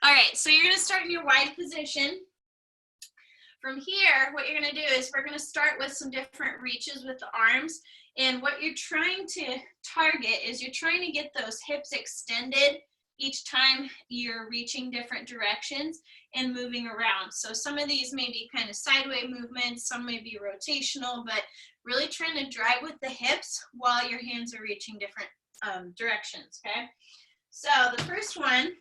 All right, so you're gonna start in your wide position. From here, what you're gonna do is we're gonna start with some different reaches with the arms. And what you're trying to target is you're trying to get those hips extended each time you're reaching different directions and moving around. So some of these may be kind of sideways movements, some may be rotational, but really trying to drive with the hips while your hands are reaching different directions, okay? So the first one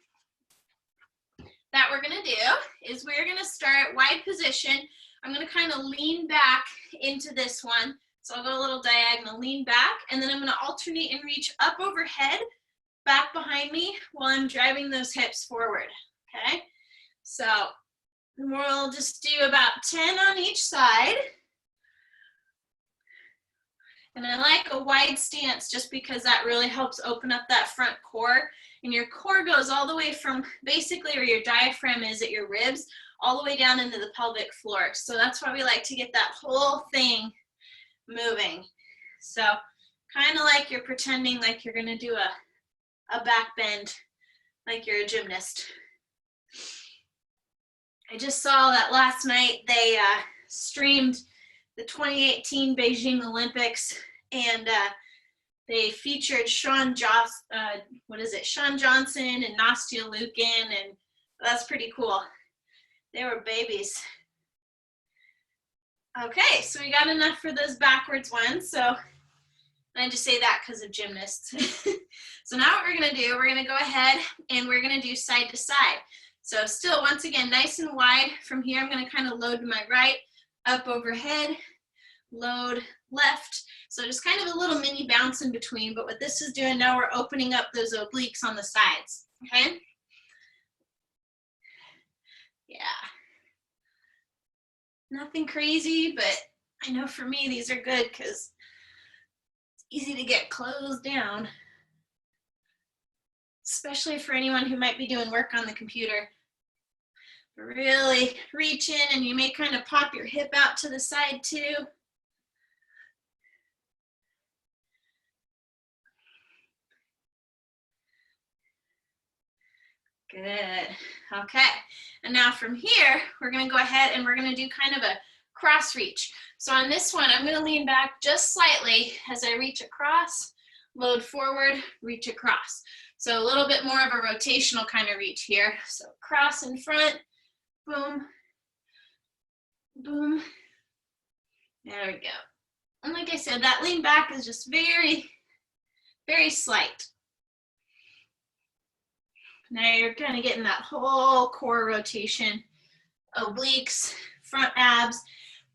that we're gonna do is we're gonna start wide position. I'm gonna kind of lean back into this one. So I'll go a little diagonal, lean back, and then I'm gonna alternate and reach up overhead, back behind me while I'm driving those hips forward, okay? So we'll just do about 10 on each side. And I like a wide stance just because that really helps open up that front core. And your core goes all the way from basically where your diaphragm is at your ribs, all the way down into the pelvic floor. So that's why we like to get that whole thing moving. So kind of like you're pretending like you're gonna do a back bend, like you're a gymnast. I just saw that last night they streamed the 2018 Beijing Olympics, and they featured Shawn Johnson and Nastia Liukin, and that's pretty cool. They were babies. Okay, so we got enough for those backwards ones. So I just say that because of gymnasts. So now what we're gonna do, we're gonna go ahead and we're gonna do side to side. So still, once again, nice and wide. From here, I'm gonna kind of load to my right, up overhead, load left. So just kind of a little mini bounce in between, but what this is doing now, we're opening up those obliques on the sides, okay? Yeah. Nothing crazy, but I know for me, these are good because it's easy to get closed down, especially for anyone who might be doing work on the computer. Really reach in, and you may kind of pop your hip out to the side too. Good. Okay. And now from here, we're going to go ahead and we're going to do kind of a cross reach. So on this one, I'm going to lean back just slightly as I reach across, load forward, reach across. So a little bit more of a rotational kind of reach here. So cross in front, boom, boom. There we go. And like I said, that lean back is just very, very slight. Now you're kind of getting that whole core rotation, obliques, front abs,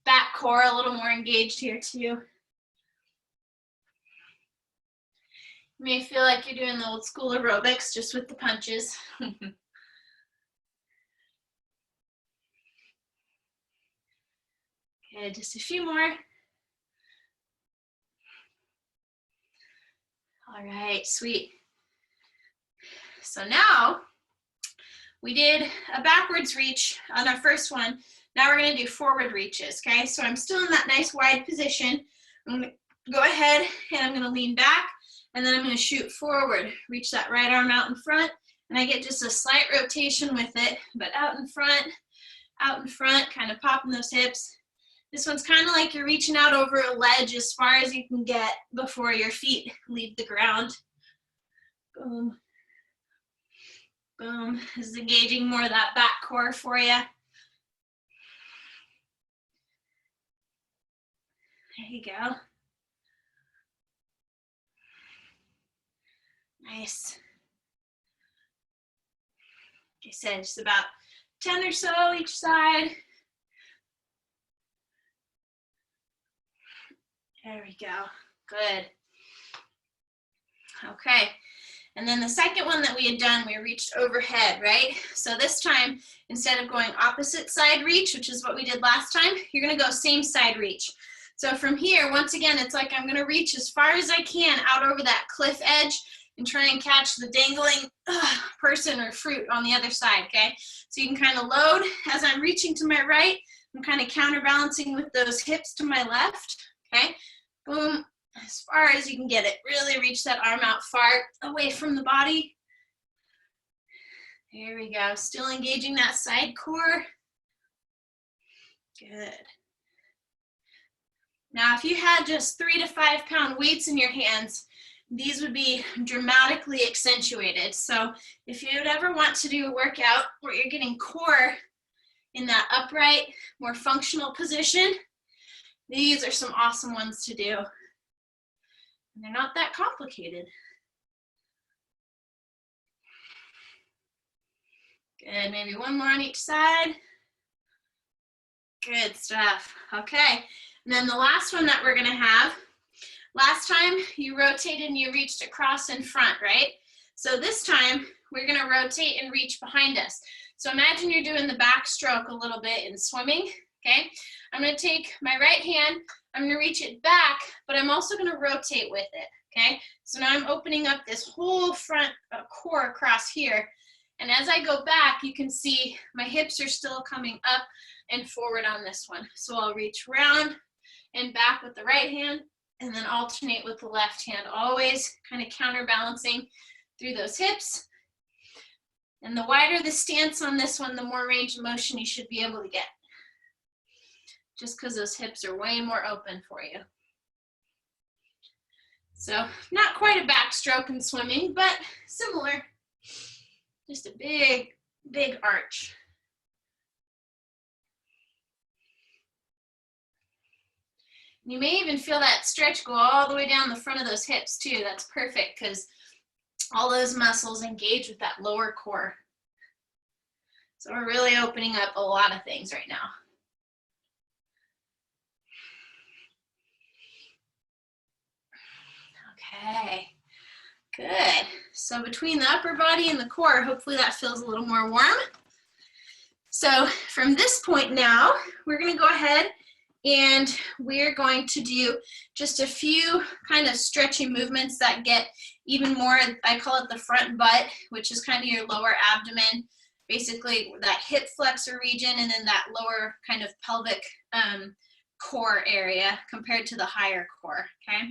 back core a little more engaged here too. You may feel like you're doing the old school aerobics just with the punches. Okay, just a few more. All right, sweet. So now we did a backwards reach on our first one. Now we're going to do forward reaches, okay? So I'm still in that nice wide position. I'm going to go ahead and I'm going to lean back, and then I'm going to shoot forward. Reach that right arm out in front, and I get just a slight rotation with it, but out in front, kind of popping those hips. This one's kind of like you're reaching out over a ledge as far as you can get before your feet leave the ground. Boom. Boom. This is engaging more of that back core for you. There you go. Nice. Like I said, just about 10 or so each side. There we go. Good. Okay. And then the second one that we had done, we reached overhead, right? So this time, instead of going opposite side reach, which is what we did last time, you're gonna go same side reach. So from here, once again, it's like I'm gonna reach as far as I can out over that cliff edge and try and catch the dangling person or fruit on the other side, okay? So you can kind of load as I'm reaching to my right. I'm kind of counterbalancing with those hips to my left, okay? Boom. As far as you can get it. Really reach that arm out far away from the body. There we go. Still engaging that side core. Good. Now, if you had just 3 to 5 pound weights in your hands, these would be dramatically accentuated. So if you would ever want to do a workout where you're getting core in that upright, more functional position, these are some awesome ones to do. And they're not that complicated. Good, maybe one more on each side. Good stuff. Okay, and then the last one that we're gonna have, last time you rotated and you reached across in front, right? So this time we're gonna rotate and reach behind us. So imagine you're doing the backstroke a little bit in swimming, okay? I'm gonna take my right hand, I'm gonna reach it back, but I'm also gonna rotate with it, okay? So now I'm opening up this whole front core across here. And as I go back, you can see my hips are still coming up and forward on this one. So I'll reach around and back with the right hand and then alternate with the left hand, always kind of counterbalancing through those hips. And the wider the stance on this one, the more range of motion you should be able to get, just because those hips are way more open for you. So not quite a backstroke in swimming, but similar. Just a big, big arch. You may even feel that stretch go all the way down the front of those hips too. That's perfect because all those muscles engage with that lower core. So we're really opening up a lot of things right now. Okay. Good. So between the upper body and the core, hopefully that feels a little more warm. So from this point now, we're going to go ahead and we're going to do just a few kind of stretchy movements that get even more, I call it the front butt, which is kind of your lower abdomen, basically that hip flexor region, and then that lower kind of pelvic core area compared to the higher core, okay?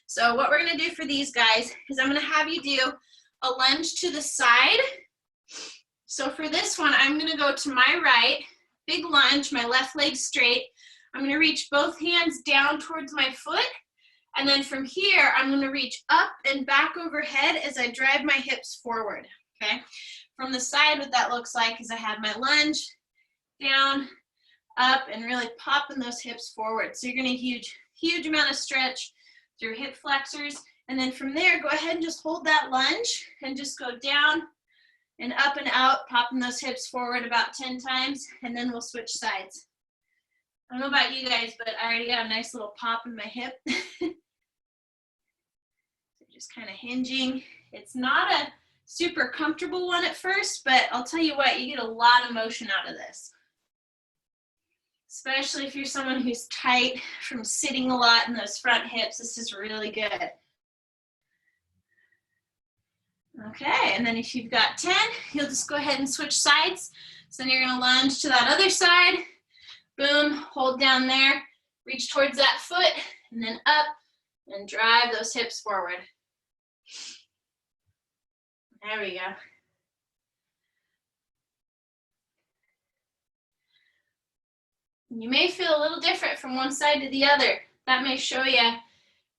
So what we're gonna do for these guys is I'm gonna have you do a lunge to the side. So for this one, I'm gonna go to my right, big lunge, my left leg straight. I'm gonna reach both hands down towards my foot, and then from here, I'm gonna reach up and back overhead as I drive my hips forward, okay? From the side, what that looks like is I have my lunge, down, up, and really popping those hips forward. So you're gonna huge amount of stretch through hip flexors. And then from there, go ahead and just hold that lunge and just go down and up and out, popping those hips forward about 10 times, and then we'll switch sides. I don't know about you guys, but I already got a nice little pop in my hip. So just kind of hinging. It's not a super comfortable one at first, but I'll tell you what, you get a lot of motion out of this. Especially if you're someone who's tight from sitting a lot in those front hips, this is really good. Okay, and then if you've got 10, you'll just go ahead and switch sides. So then you're gonna lunge to that other side, boom, hold down there, reach towards that foot, and then up, and drive those hips forward. There we go. You may feel a little different from one side to the other. That may show you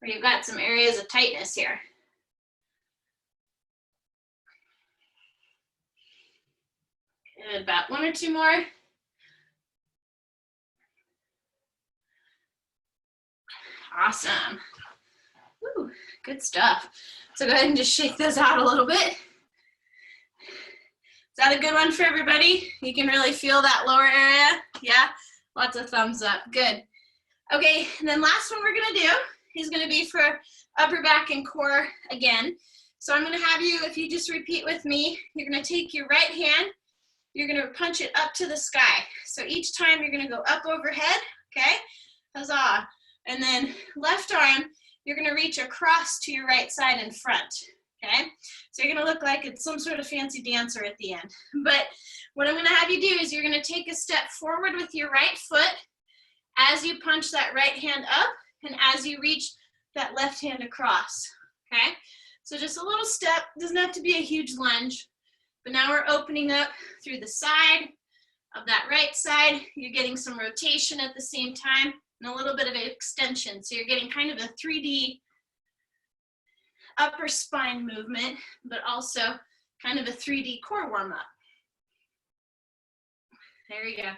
where you've got some areas of tightness here. Good, about 1 or 2 more. Awesome. Woo, good stuff. So go ahead and just shake those out a little bit. Is that a good one for everybody? You can really feel that lower area? Yeah? Lots of thumbs up. Good. Okay, and then last one we're going to do is going to be for upper back and core again. So I'm going to have you, if you just repeat with me, you're going to take your right hand, you're going to punch it up to the sky. So each time you're going to go up overhead, okay? Huzzah. And then left arm, you're going to reach across to your right side in front, okay? So you're going to look like it's some sort of fancy dancer at the end. But what I'm going to have you do is you're going to take a step forward with your right foot as you punch that right hand up and as you reach that left hand across, okay? So just a little step, doesn't have to be a huge lunge, But now we're opening up through the side of that right side. You're getting some rotation at the same time and a little bit of extension. So you're getting kind of a 3D upper spine movement, but also kind of a 3D core warm up. There you go.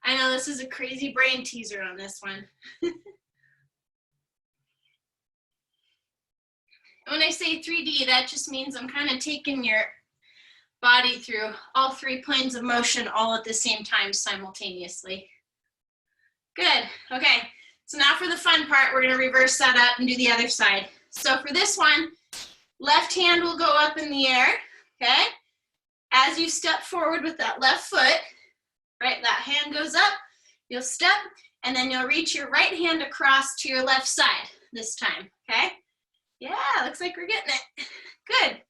I know this is a crazy brain teaser on this one. When I say 3D, that just means I'm kind of taking your body through all 3 planes of motion all at the same time simultaneously. Good. Okay. So now for the fun part, we're going to reverse that up and do the other side. So for this one, left hand will go up in the air, okay? As you step forward with that left foot, right, that hand goes up, you'll step, and then you'll reach your right hand across to your left side this time, okay? Yeah, looks like we're getting it. Good.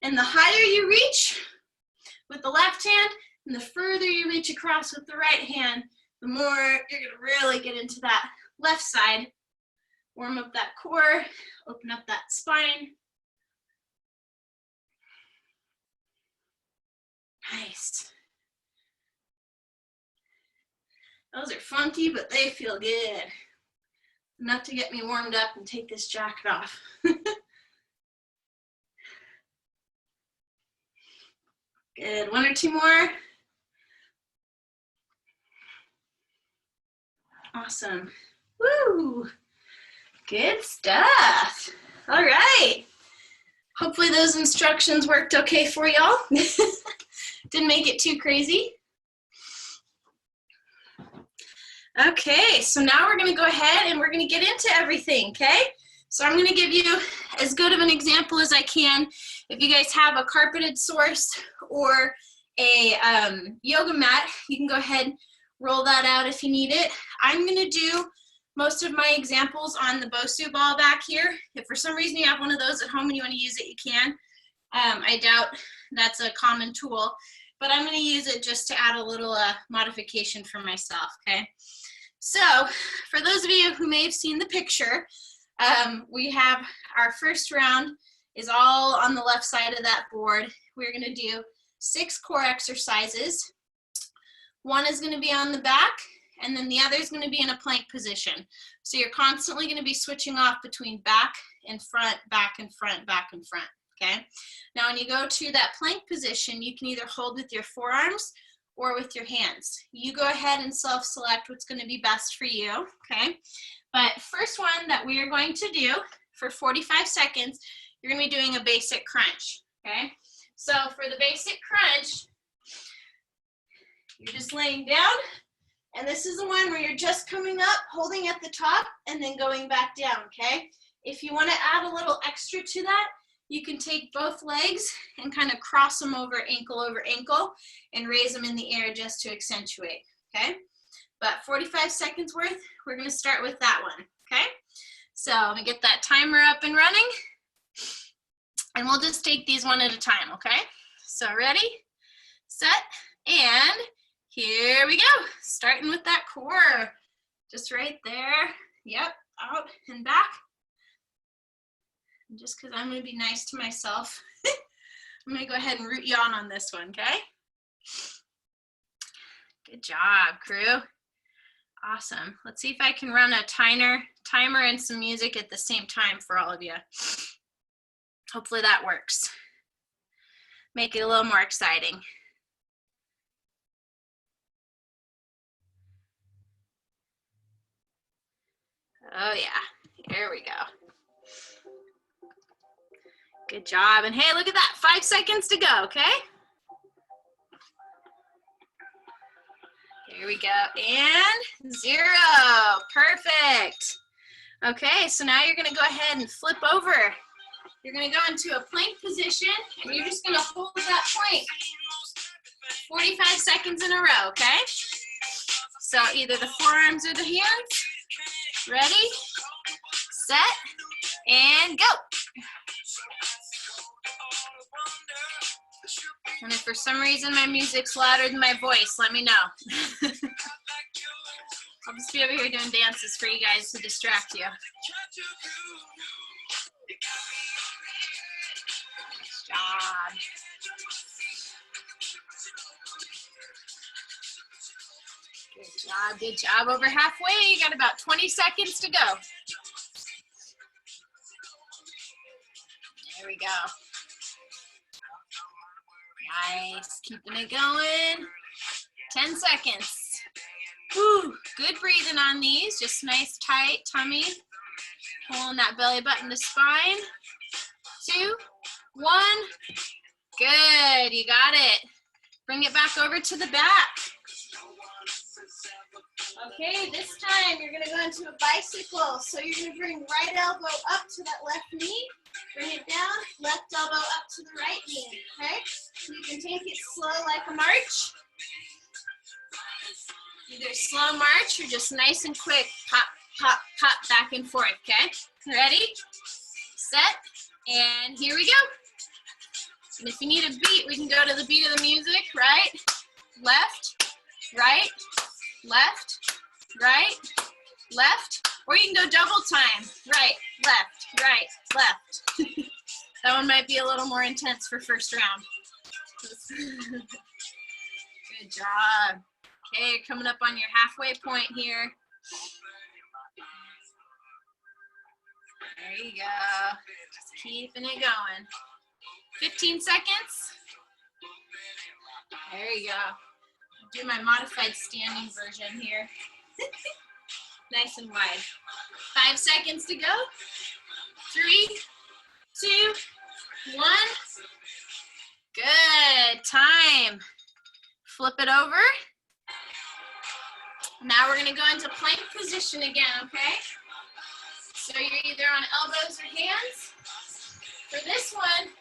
And the higher you reach with the left hand, and the further you reach across with the right hand, the more you're gonna really get into that left side. Warm up that core, open up that spine. Nice. Those are funky, but they feel good. Enough to get me warmed up and take this jacket off. Good, 1 or 2 more. Awesome. Woo! Good stuff. All right. Hopefully those instructions worked okay for y'all. Didn't make it too crazy. Okay, so now we're gonna go ahead and we're gonna get into everything, okay? So I'm gonna give you as good of an example as I can. If you guys have a carpeted source or a yoga mat, you can go ahead, roll that out if you need it. I'm gonna do most of my examples on the Bosu ball back here. If for some reason you have one of those at home and you wanna use it, you can. I doubt that's a common tool, but I'm gonna use it just to add a little modification for myself, okay? So for those of you who may have seen the picture, we have our first round is all on the left side of that board. We're gonna do 6 core exercises. 1 is gonna be on the back, and then the other is gonna be in a plank position. So you're constantly gonna be switching off between back and front, back and front, back and front, okay? Now when you go to that plank position, you can either hold with your forearms or with your hands. You go ahead and self-select what's gonna be best for you, okay? But first one that we are going to do for 45 seconds, you're gonna be doing a basic crunch, okay? So for the basic crunch, you're just laying down, and this is the one where you're just coming up, holding at the top, and then going back down, okay? If you wanna add a little extra to that, you can take both legs and kind of cross them over ankle, and raise them in the air just to accentuate, okay? But 45 seconds worth, we're gonna start with that one, okay? So let me get that timer up and running, and we'll just take these one at a time, okay? So ready, set, and here we go. Starting with that core, just right there. Yep, out and back. And just because I'm going to be nice to myself, I'm going to go ahead and root you on this one, okay? Good job, crew. Awesome. Let's see if I can run a timer and some music at the same time for all of you. Hopefully that works. Make it a little more exciting. Oh yeah, here we go. Good job, and hey, look at that, 5 seconds to go, okay? Here we go, and 0, perfect. Okay, so now you're gonna go ahead and flip over. You're gonna go into a plank position, and you're just gonna hold that plank 45 seconds in a row, okay? So either the forearms or the hands. Ready, set, and go. And if for some reason my music's louder than my voice, let me know. I'll just be over here doing dances for you guys to distract you. Nice job. job, good job. Over halfway, you got about 20 seconds to go. There we go. Nice, keeping it going. 10 seconds. Whew, good breathing on these. Just nice, tight tummy. Pulling that belly button to spine. 2, 1. Good, you got it. Bring it back over to the back. Okay, this time you're gonna go into a bicycle. So you're gonna bring right elbow up to that left knee. Bring it down, left elbow up to the right knee, okay? You can take it slow like a march. Either slow march or just nice and quick. Pop, pop, pop, back and forth, okay? Ready, set, and here we go. And if you need a beat, we can go to the beat of the music, right, left, right, left, right, left, or you can go double time, right, left. That one might be a little more intense for first round. Good job. Okay, you're coming up on your halfway point here. There you go. Just keeping it going. 15 seconds. There you go. I'll do my modified standing version here. Nice and wide. 5 seconds to go. 3, 2, 1. Good. Time. Flip it over. Now we're going to go into plank position again, okay? So you're either on elbows or hands. For this one,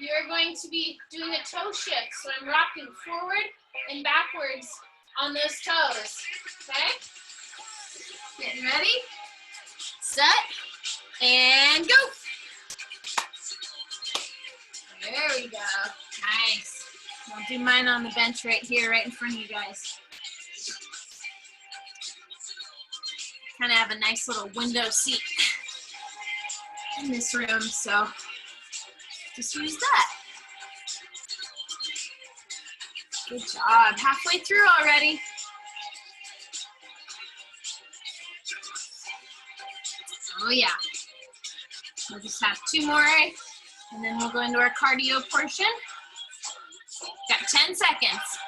you're going to be doing a toe shift. So I'm rocking forward and backwards on those toes, okay? Getting ready, set, and go. There we go. Nice. I'll do mine on the bench right here, right in front of you guys. Kind of have a nice little window seat in this room, so just use that. Good job. Halfway through already. Oh yeah. We'll just have 2 more, and then we'll go into our cardio portion. Got 10 seconds.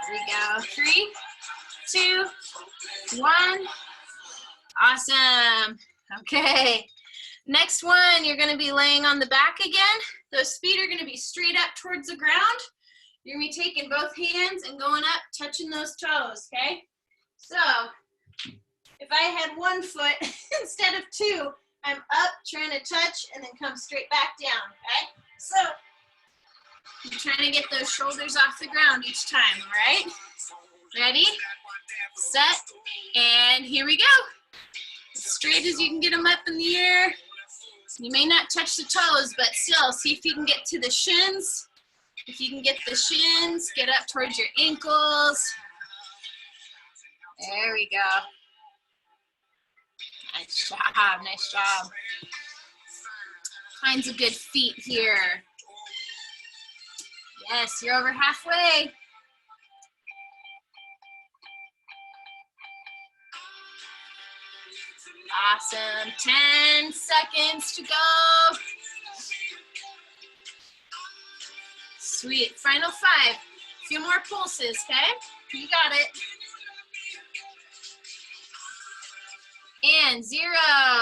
There we go. 3, 2, 1. Awesome. Okay. Next one, you're going to be laying on the back again. Those feet are going to be straight up towards the ground. You're going to be taking both hands and going up, touching those toes, okay? So, if I had 1 foot instead of 2, I'm up, trying to touch, and then come straight back down, okay? So, you're trying to get those shoulders off the ground each time, all right? Ready, set, and here we go. As straight as you can get them up in the air. You may not touch the toes, but still, see if you can get to the shins. If you can get the shins, get up towards your ankles. There we go. Nice job, nice job. Kinds of good feet here. Yes, you're over halfway. Awesome. 10 seconds to go. Sweet. Final 5. A few more pulses, okay? You got it. And 0.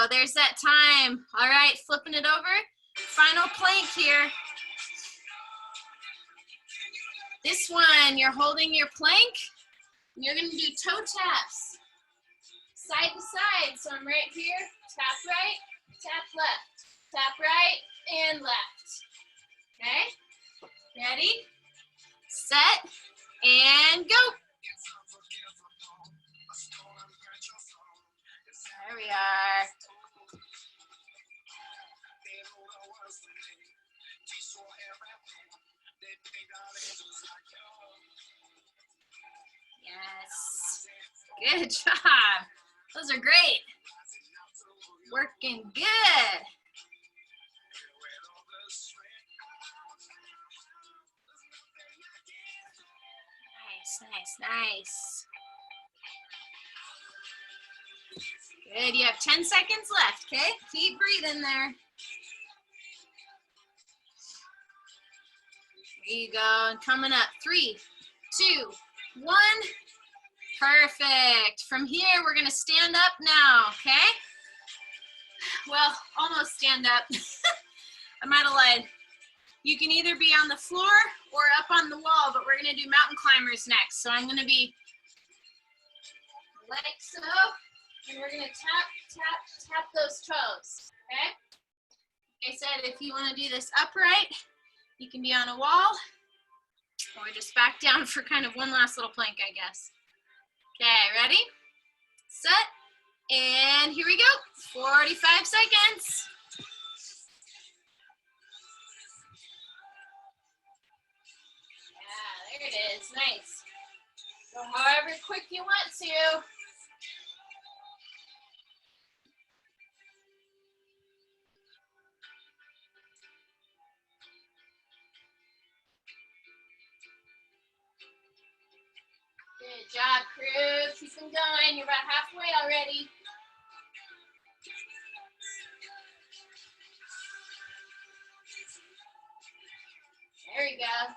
There's that time. All right, flipping it over. Final plank here. This one, you're holding your plank. And you're going to do toe taps. Side to side. So I'm right here. Tap right, tap left. Tap right and left. Okay? Ready? Set. And go. There we are. Yes. Good job. Those are great. Working good. Nice. Good, you have 10 seconds left, okay? Keep breathing there. There you go, and coming up, 3, 2, 1. Perfect. From here, we're gonna stand up now, okay? Well, almost stand up. I might have lied. You can either be on the floor or up on the wall, but we're gonna do mountain climbers next. So I'm gonna be like so, and we're gonna tap, tap, tap those toes, okay? Like I said, if you wanna do this upright, you can be on a wall, or just back down for kind of one last little plank, I guess. Okay, ready, set, and here we go, 45 seconds. Yeah, there it is, nice. Go however quick you want to. Good job, crew. Keep them going. You're about halfway already. There we go.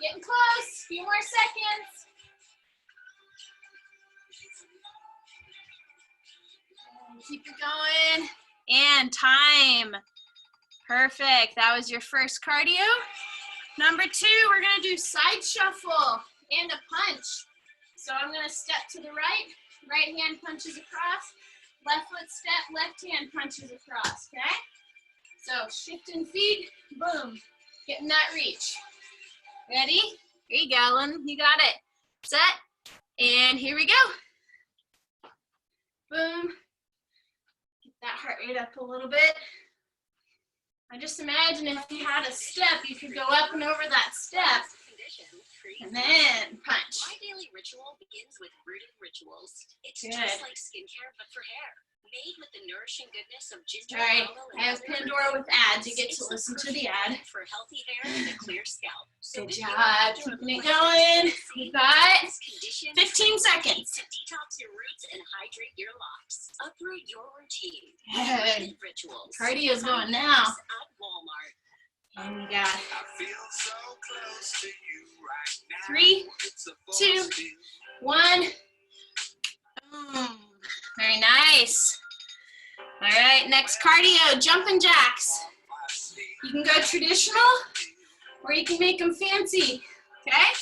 Getting close. A few more seconds. And keep it going. And time. Perfect. That was your first cardio. Number 2, we're going to do side shuffle and a punch. So I'm going to step to the right. Right hand punches across. Left foot step. Left hand punches across. Okay? So shifting feet. Boom. Getting that reach. Ready? Here you go, Lynn. You got it. Set. And here we go. Boom. Get that heart rate up a little bit. I just imagine if you had a step, you could go up and over that step. And then punch. My daily ritual begins with rooted rituals. It's Good. Just like skincare, but for hair. Made with the nourishing goodness of ginger. All right, aloe, I have Pandora with ads. You get to listen to the ad. For healthy hair and a clear scalp. So Good job. Keeping it going. We got 15 seconds. To detox your roots and hydrate your locks. Uproot your routine. Good. Rituals. Cardio's going now. At Walmart. And we got I feel so close to you right now. 3, 2, 1. Boom. Very nice. All right, next cardio, jumping jacks. You can go traditional or you can make them fancy. Okay?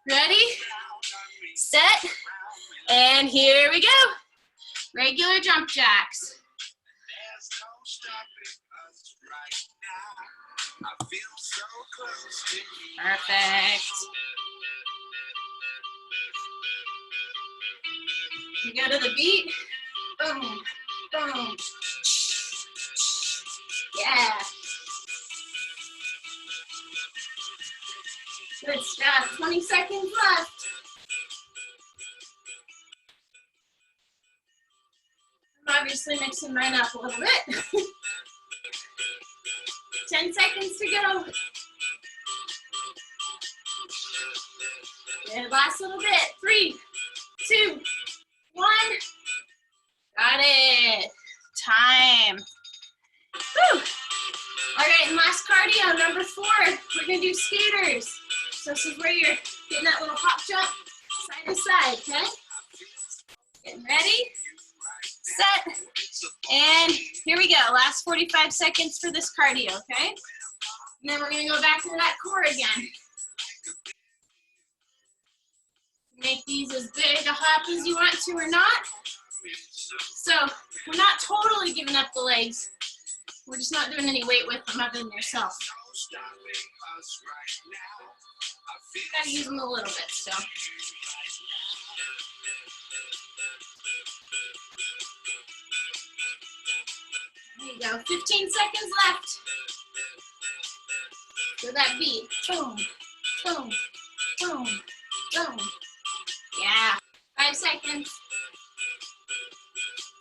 Ready? Set. And here we go. Regular jump jacks. There's no stopping us right now. I feel so close to you. Perfect. You go to the beat. Boom, boom. Yeah. Good stuff. 20 seconds left. I'm obviously mixing mine up a little bit. 10 seconds to go. Good, last little bit. 3, 2, 1. Got it. Time. Woo. All right, and last cardio, number 4. We're gonna do skaters. So this is where you're getting that little hop jump side to side, okay? Getting ready, set, and here we go. Last 45 seconds for this cardio, okay? And then we're gonna go back to that core again. Make these as big a hop as you want to or not. So we're not totally giving up the legs. We're just not doing any weight with them other than yourself. Gotta use them a little bit still. There you go, 15 seconds left. So that beat, boom, boom, boom, boom. Yeah, 5 seconds.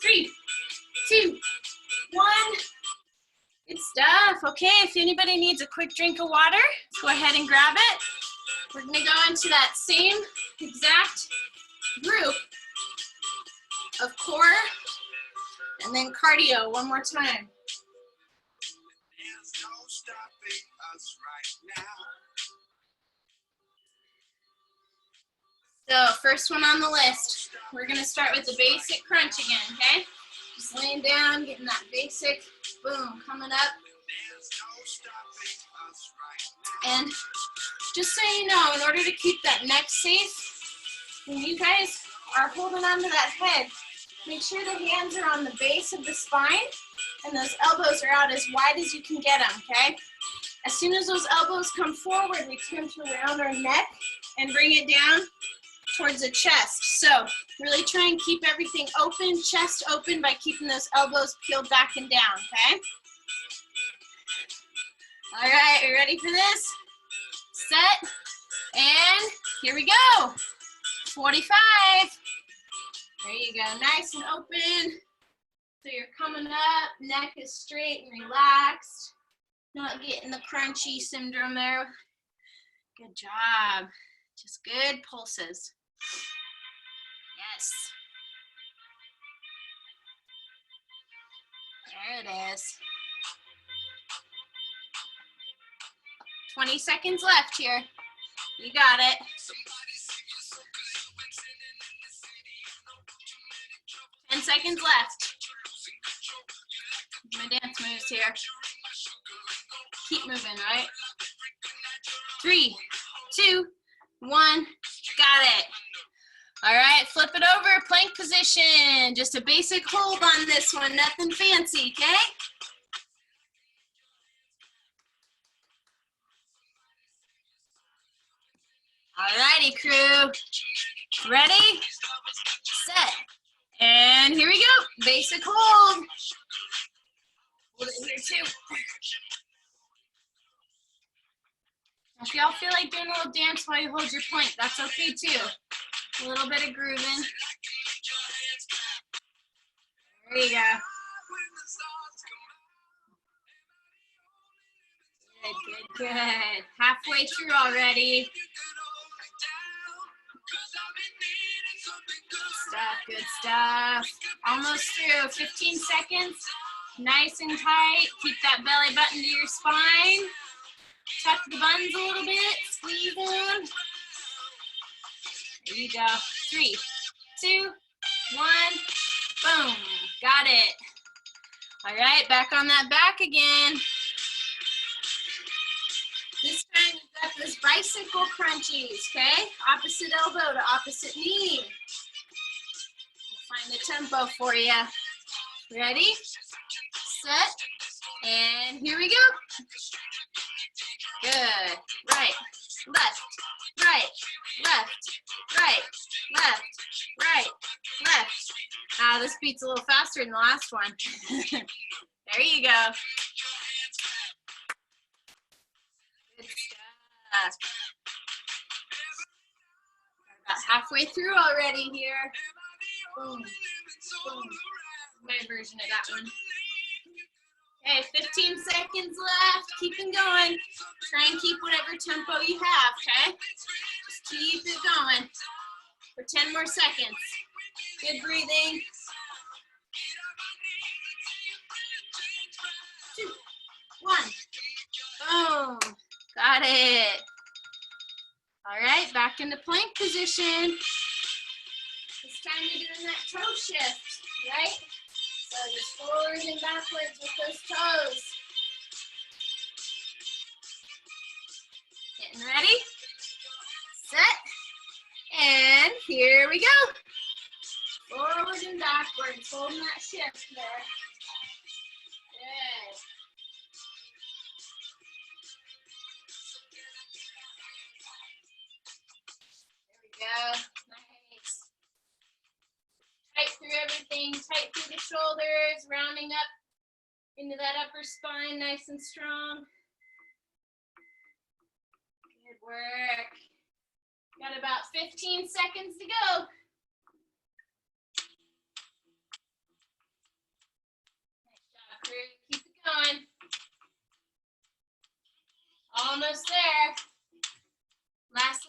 3, 2, 1. Good stuff. Okay, if anybody needs a quick drink of water, go ahead and grab it. We're gonna go into that same exact group of core and then cardio one more time. There's no stopping us right now. So first one on the list, we're gonna start with the basic crunch again, okay? Just laying down, getting that basic, boom, coming up. There's no stopping us right now. And just so you know, in order to keep that neck safe, when you guys are holding onto that head, make sure the hands are on the base of the spine and those elbows are out as wide as you can get them, okay? As soon as those elbows come forward, we tend to round our neck and bring it down towards the chest. So really try and keep everything open, chest open, by keeping those elbows peeled back and down, okay? All right, are you ready for this? Set, and here we go. 45. There you go, nice and open. So you're coming up, neck is straight and relaxed. Not getting the crunchy syndrome there. Good job. Just good pulses. Yes. There it is. 20 seconds left here. You got it. 10 seconds left. My dance moves here. Keep moving, right? 3, 2, 1. Got it. All right, flip it over, plank position. Just a basic hold on this one, nothing fancy, okay? All righty, crew. Ready, set, and here we go. Basic hold. Hold it here too. If y'all feel like doing a little dance while you hold your plank, that's okay too. A little bit of grooving. There you go. Good, good, good. Halfway through already. Good stuff, good stuff. Almost through. 15 seconds. Nice and tight. Keep that belly button to your spine. Tuck the buns a little bit. Squeeze them. There you go. 3, 2, 1. Boom. Got it. All right, back on that back again. This time you've got those bicycle crunchies, okay? Opposite elbow to opposite knee. We'll find the tempo for you. Ready, set, and here we go. Good. Right, left, right, left, right, left, right, left. Ah, this beat's a little faster than the last one. There you go. Good stuff. About halfway through already here. Boom, boom. My version of that one. Okay, 15 seconds left. Keeping going. Try and keep whatever tempo you have, okay? Just keep it going for 10 more seconds. Good breathing. 2, 1. Boom. Got it. All right, back into plank position. This time you're doing that toe shift, right? So just forward and backwards with those toes. Getting ready, set, and here we go. Forward and backwards, holding that shift there. Good. There we go. Nice. Tight through everything, tight through the shoulders, rounding up into that upper spine, nice and strong. Good work. Got about 15 seconds to go. Nice job, crew. Keep it going. Almost there. Last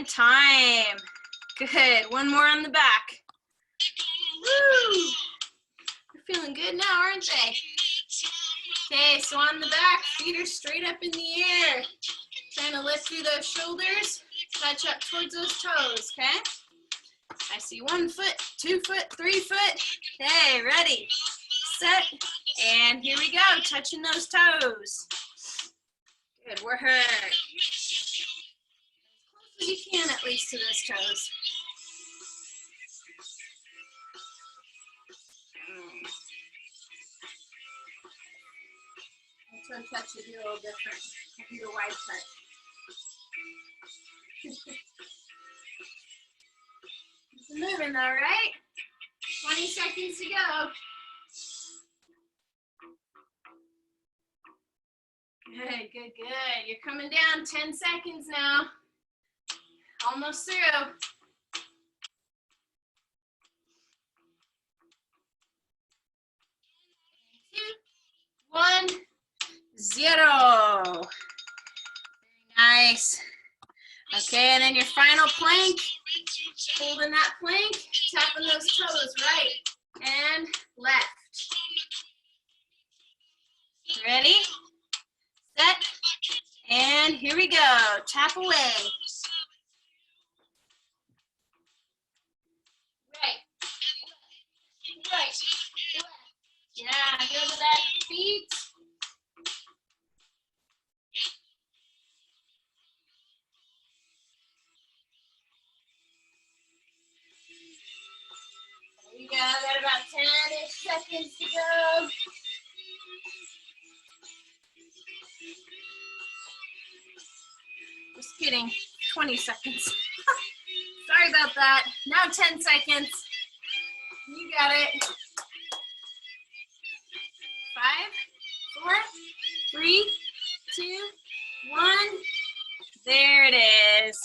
And time. Good. One more on the back. Woo! They're feeling good now, aren't they? Okay, so on the back, feet are straight up in the air. Trying to lift through those shoulders, touch up towards those toes, okay? I see 1 foot, 2 foot, 3 foot. Okay, ready, set, and here we go, touching those toes. Good work. As close as you can, at least, to those toes. Toe touch would be a little different. I'll do the wide touch. Keep moving though, right? 20 seconds to go. Good, good, good. You're coming down. 10 seconds now. Almost through. 2, 1, 0. Very nice. Okay, and then your final plank. Holding that plank, tapping those toes, right and left. Ready, set, and here we go. Tap away. Right, right, left. Yeah, go to that feet. There you go, got about 10-ish seconds to go. Just kidding, 20 seconds. Sorry about that. Now 10 seconds. You got it. 5, 4, 3, 2, 1. There it is.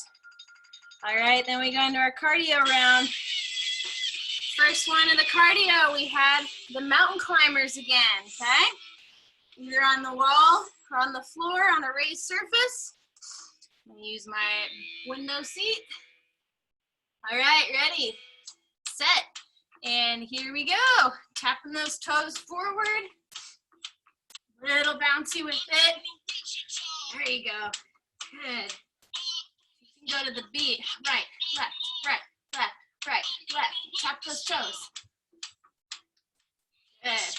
All right, then we go into our cardio round. First one of the cardio, we had the mountain climbers again, okay? Either on the wall or on the floor on a raised surface. I'm gonna use my window seat. All right, ready, set, and here we go. Tapping those toes forward. Little bouncy with it. There you go. Good. You can go to the beat. Right, left, right, left, right, left. Tap those toes. Good.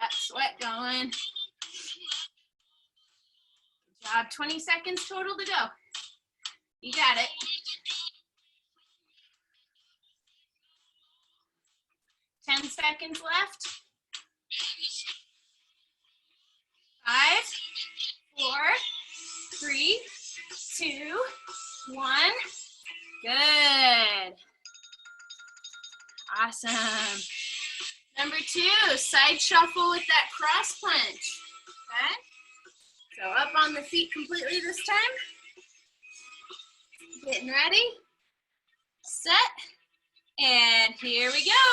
That sweat going. Good job. 20 seconds total to go. You got it. 10 seconds left. 5, 4, 3, 2, 1. Good. Awesome. Number 2, side shuffle with that cross planche. Okay? So up on the feet completely this time. Getting ready. Set. And here we go.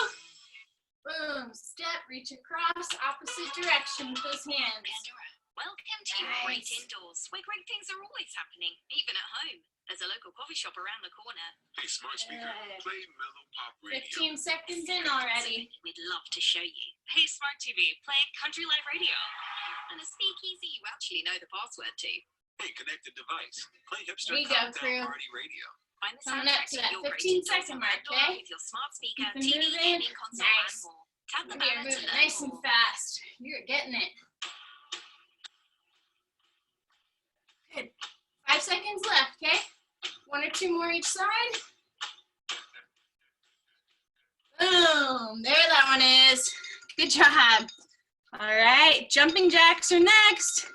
Boom. Step, reach across, opposite direction with those hands. Welcome to your great indoors, where great things are always happening, even at home. There's a local coffee shop around the corner. Hey, smart speaker, play Mellow Pop Radio. 15 seconds in already. We'd love to show you. Hey, Smart TV, play Country Life Radio. And a speakeasy you actually know the password to. Hey, connected device, play Hipster There you go, Countdown crew. Party Radio. Find the Coming up soundtrack to to that your great 15 indoors second mark, outdoor okay? with your smart speaker, Keep TV, moving. gaming console, Nice. and more. Tap the You're banner to moving learn nice and more. fast. You're getting it. Good. 5 seconds left, okay? 1 or 2 more each side. Boom. There that one is. Good job. All right. Jumping jacks are next.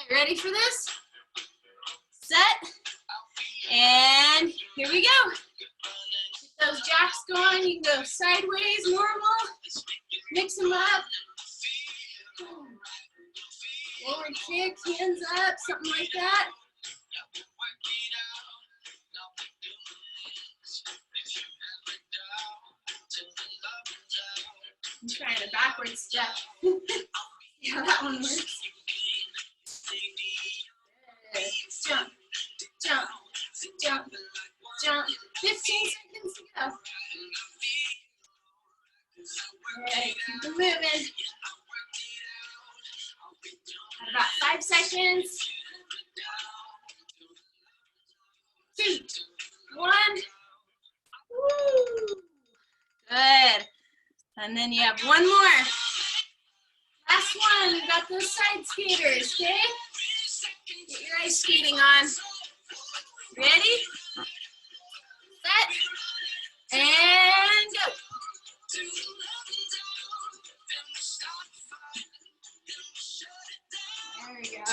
Okay, ready for this? Set. And here we go. Get those jacks going. You can go sideways, normal. Mix them up. Forward kick, hands up, something like that. I'm trying a backward step. See how that one works. 15 seconds to go. Good, keep it moving. About 5 seconds. 2, 1. Woo. Good. And then you have one more. Last one. You got those side skaters, okay? Get your ice skating on. Ready? Set. And go. There we go.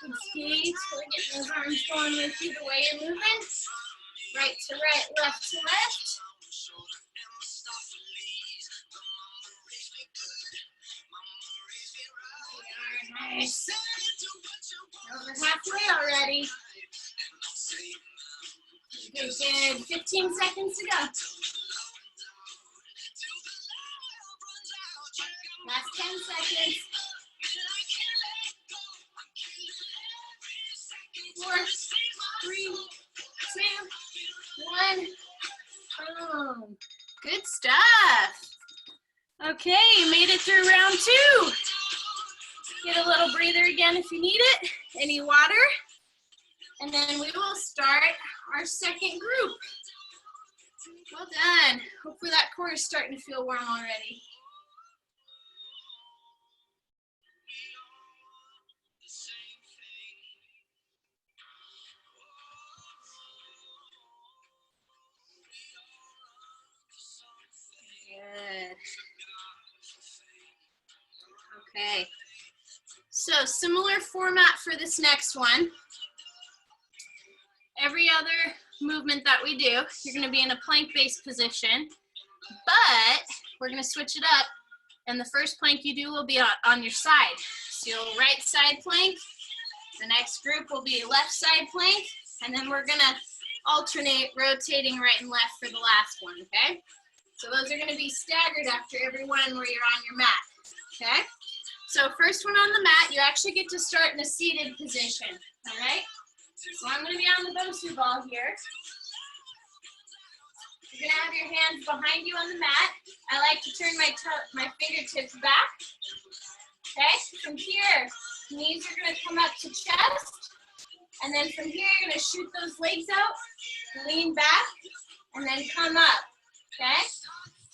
Good skates. We're getting those arms going with you the way you're moving. Right to right, left to left. Nice. Over halfway already. Good. 15 seconds to go. Last 10 seconds. 4, 3, 2, 1. Boom. Good stuff. Okay, you made it through round 2. Get a little breather again if you need it. Any water? And then we will start our second group. Well done. Hopefully that core is starting to feel warm already. Good. Okay. So similar format for this next one. Every other movement that we do, you're going to be in a plank-based position, but we're going to switch it up, and the first plank you do will be on your side. So you'll right side plank, the next group will be left side plank, and then we're going to alternate rotating right and left for the last one, okay? So those are going to be staggered after every one where you're on your mat, okay? So first one on the mat, you actually get to start in a seated position, all right? So I'm going to be on the Bosu ball here. You're going to have your hands behind you on the mat. I like to turn my fingertips back. Okay, from here, knees are going to come up to chest. And then from here, you're going to shoot those legs out, lean back, and then come up. Okay?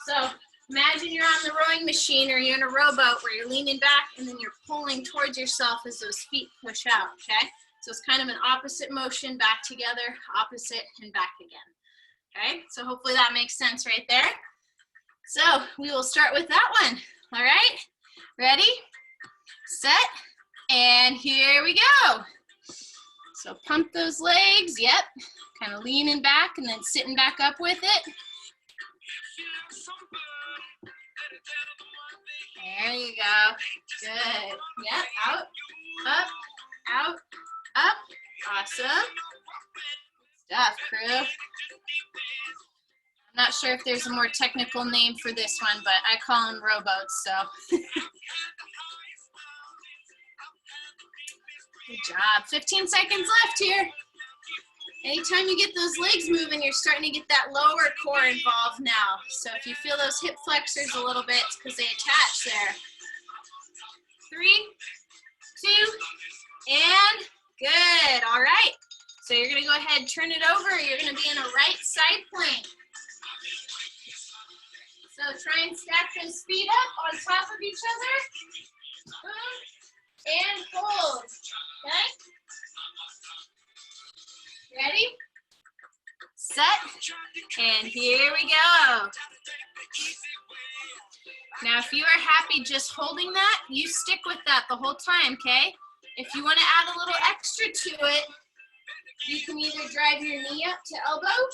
So imagine you're on the rowing machine or you're in a rowboat where you're leaning back and then you're pulling towards yourself as those feet push out. Okay? So it's kind of an opposite motion, back together, opposite, and back again. Okay, so hopefully that makes sense right there. So we will start with that one. All right, ready, set, and here we go. So pump those legs, yep, kind of leaning back and then sitting back up with it. There you go, good, yep, out, up, out, up, awesome. Stuff, crew. I'm not sure if there's a more technical name for this one, but I call them rowboats, so. Good job. 15 seconds left here. Anytime you get those legs moving, you're starting to get that lower core involved now. So if you feel those hip flexors a little bit, it's because they attach there. 3, 2, and good. All right. So you're going to go ahead and turn it over. You're going to be in a right side plank. So try and stack those feet up on top of each other. Boom. And hold. Okay? Ready? Set. And here we go. Now if you are happy just holding that, you stick with that the whole time, okay? If you want to add a little extra to it, you can either drive your knee up to elbow,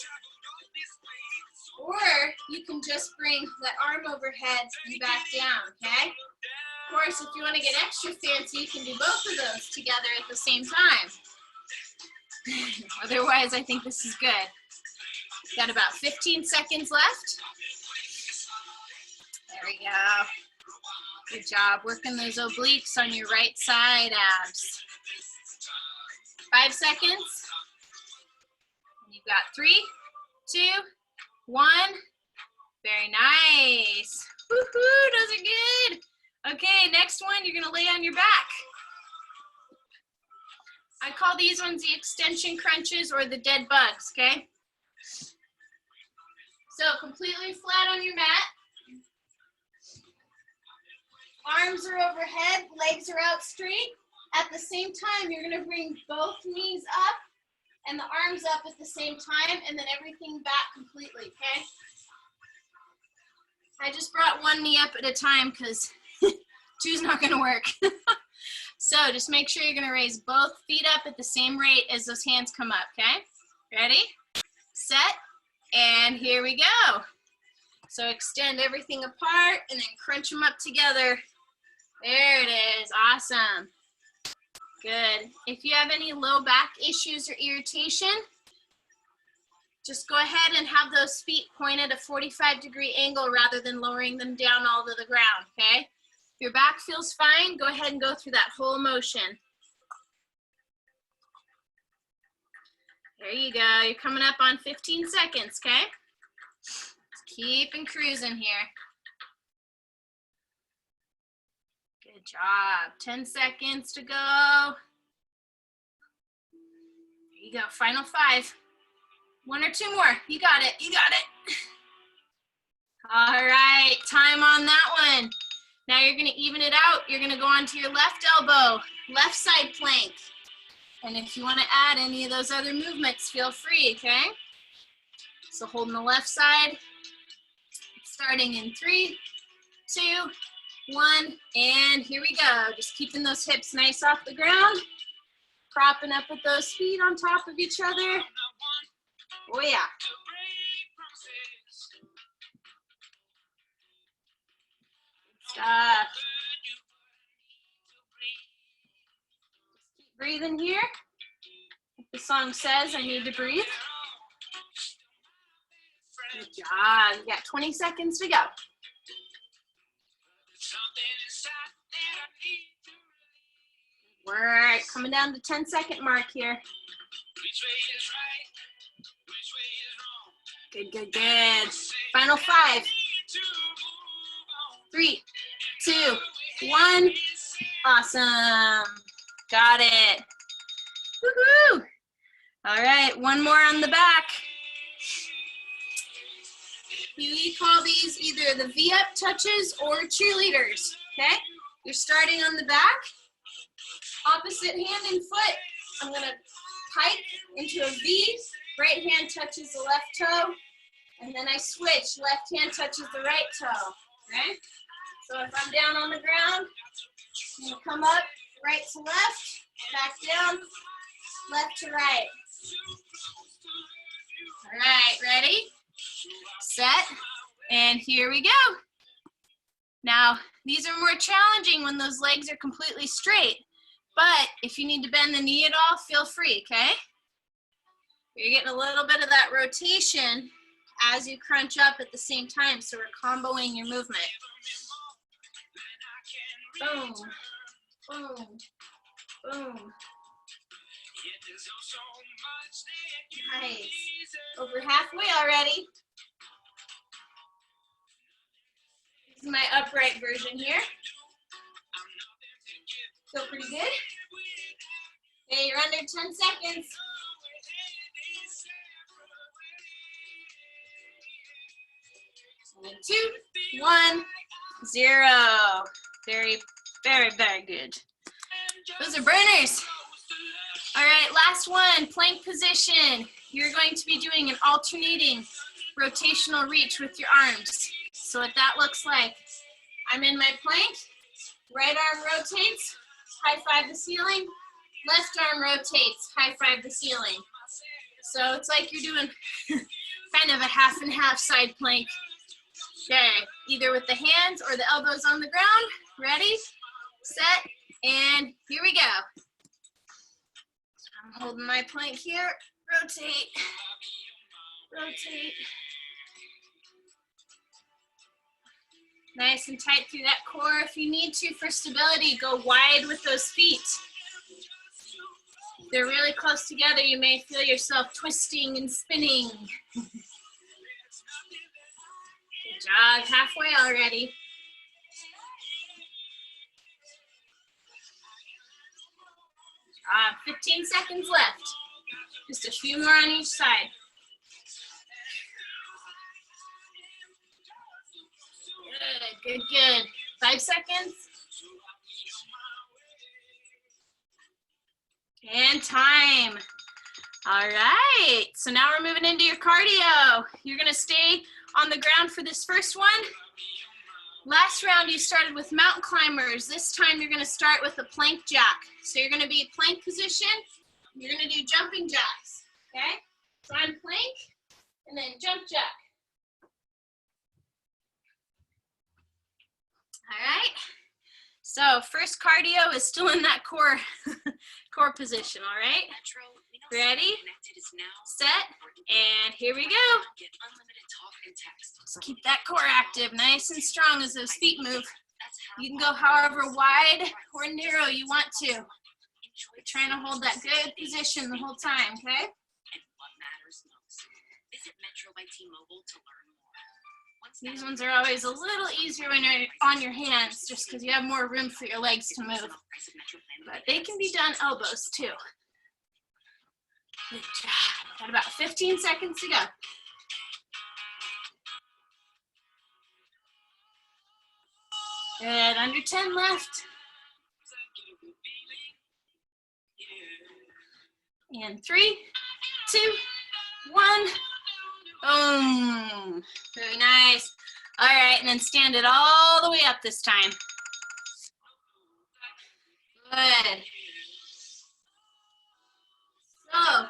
or you can just bring that arm overhead and back down, okay? Of course, if you want to get extra fancy, you can do both of those together at the same time. Otherwise, I think this is good. Got about 15 seconds left. There we go. Good job. Working those obliques on your right side abs. 5 seconds. You got 3, 2, 1. Very nice. Woohoo, those are good. Okay, next one, you're gonna lay on your back. I call these ones the extension crunches or the dead bugs, okay? So completely flat on your mat. Arms are overhead, legs are out straight. At the same time, you're gonna bring both knees up and the arms up at the same time, and then everything back completely, okay? I just brought one knee up at a time because two's not gonna work. So just make sure you're gonna raise both feet up at the same rate as those hands come up, okay? Ready, set, and here we go. So extend everything apart and then crunch them up together. There it is, awesome. Good. If you have any low back issues or irritation, just go ahead and have those feet point at a 45-degree angle rather than lowering them down all to the ground, okay? If your back feels fine, go ahead and go through that whole motion. There you go. You're coming up on 15 seconds, okay? Just keep cruising here. Good job. 10 seconds to go. There you go. Final 5. 1 or 2 more. You got it. You got it. All right. Time on that one. Now you're going to even it out. You're going to go onto your left elbow, left side plank. And if you want to add any of those other movements, feel free, okay? So holding the left side, starting in 3, 2, 1, and here we go. Just keeping those hips nice off the ground, propping up with those feet on top of each other. Oh yeah. Stop. Just keep breathing here. The song says I need to breathe. Good job. You got 20 seconds to go. Work. Coming down to 10-second mark here. Good, good, good. Final 5. 3, 2, 1. Awesome. Got it. Woohoo. All right, one more on the back. We call these either the V-up touches or cheerleaders, okay? You're starting on the back. Opposite hand and foot. I'm gonna pike into a V. Right hand touches the left toe. And then I switch. Left hand touches the right toe, okay? So if I'm down on the ground, I'm gonna come up, right to left, back down, left to right. All right, ready, set, and here we go. Now, these are more challenging when those legs are completely straight, but if you need to bend the knee at all, feel free, okay? You're getting a little bit of that rotation as you crunch up at the same time, so we're comboing your movement. Boom, boom, boom. Nice. Over halfway already. This is my upright version here. Feel pretty good? Okay, you're under 10 seconds. And 2, 1, 0. Very, very, very good. Those are burners. All right, last one, plank position. You're going to be doing an alternating rotational reach with your arms. So what that looks like, I'm in my plank, right arm rotates, high five the ceiling, left arm rotates, high five the ceiling. So it's like you're doing kind of a half and half side plank. Okay, either with the hands or the elbows on the ground. Ready, set, and here we go. I'm holding my plank here, rotate, rotate. Nice and tight through that core. If you need to, for stability, go wide with those feet. they're really close together, you may feel yourself twisting and spinning. Good job, halfway already. 15 seconds left. Just a few more on each side. Good, good, good. 5 seconds. And time. All right, so now we're moving into your cardio. You're gonna stay on the ground for this first one. Last round you started with mountain climbers. This time you're gonna start with a plank jack. So you're gonna be plank position. You're gonna do jumping jacks, okay? So I'm plank and then jump jack. All right, so first cardio is still in that core position, all right? Ready, set, and here we go. Just keep that core active, nice and strong as those feet move. You can go however wide or narrow you want to. You're trying to hold that good position the whole time, okay? These ones are always a little easier when you're on your hands just because you have more room for your legs to move. But they can be done elbows too. Good job. Got about 15 seconds to go. Good, under 10 left. And 3, 2, 1. Boom. Very nice. All right, and then stand it all the way up this time. Good. So,